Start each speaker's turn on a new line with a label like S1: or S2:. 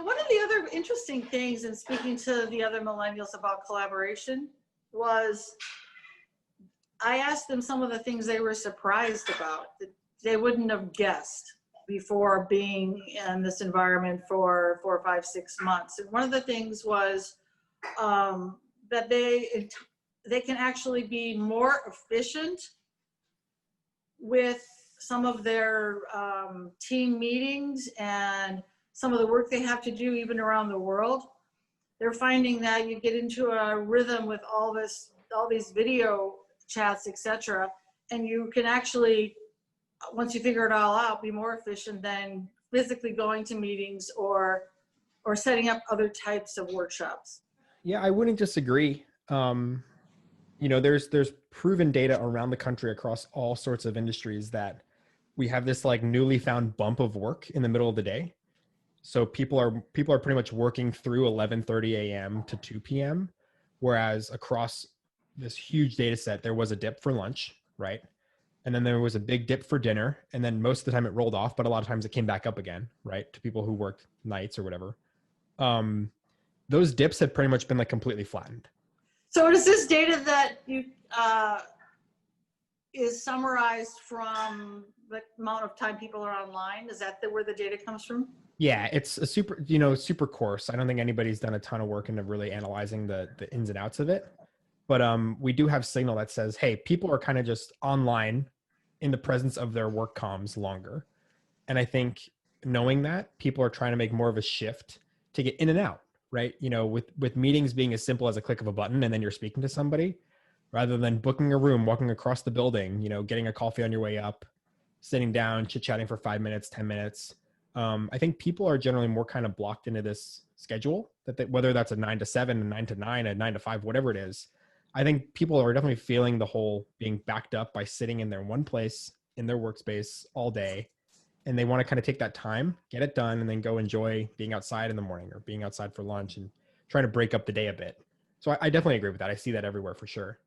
S1: one of the other interesting things in speaking to the other millennials about collaboration was I asked them some of the things they were surprised about that they wouldn't have guessed before being in this environment for 4, 5, 6 months. And one of the things was that they can actually be more efficient with some of their team meetings and some of the work they have to do even around the world. They're finding that you get into a rhythm with all these video chats, etc., and you can actually, once you figure it all out, be more efficient than physically going to meetings or setting up other types of workshops.
S2: Yeah, I wouldn't disagree. There's proven data around the country across all sorts of industries that we have this like newly found bump of work in the middle of the day. So people are pretty much working through 11:30 a.m. to 2 p.m. Whereas across this huge data set, there was a dip for lunch, right? And then there was a big dip for dinner. And then most of the time it rolled off, but a lot of times it came back up again, right? To people who worked nights or whatever. Those dips have pretty much been like completely flattened.
S1: So is this data that you is summarized from the amount of time people are online? Is that where the data comes from?
S2: Yeah, it's a super coarse. I don't think anybody's done a ton of work into really analyzing the ins and outs of it. But we do have signal that says, hey, people are kind of just online in the presence of their work comms longer. And I think knowing that, people are trying to make more of a shift to get in and out, right? With meetings being as simple as a click of a button and then you're speaking to somebody, rather than booking a room, walking across the building, getting a coffee on your way up, sitting down, chit-chatting for 5 minutes, 10 minutes. I think people are generally more kind of blocked into this schedule whether that's a 9 to 7, a 9 to 9, a 9 to 5, whatever it is. I think people are definitely feeling the whole being backed up by sitting in their one place in their workspace all day. And they want to kind of take that time, get it done, and then go enjoy being outside in the morning or being outside for lunch and trying to break up the day a bit. So I definitely agree with that. I see that everywhere for sure.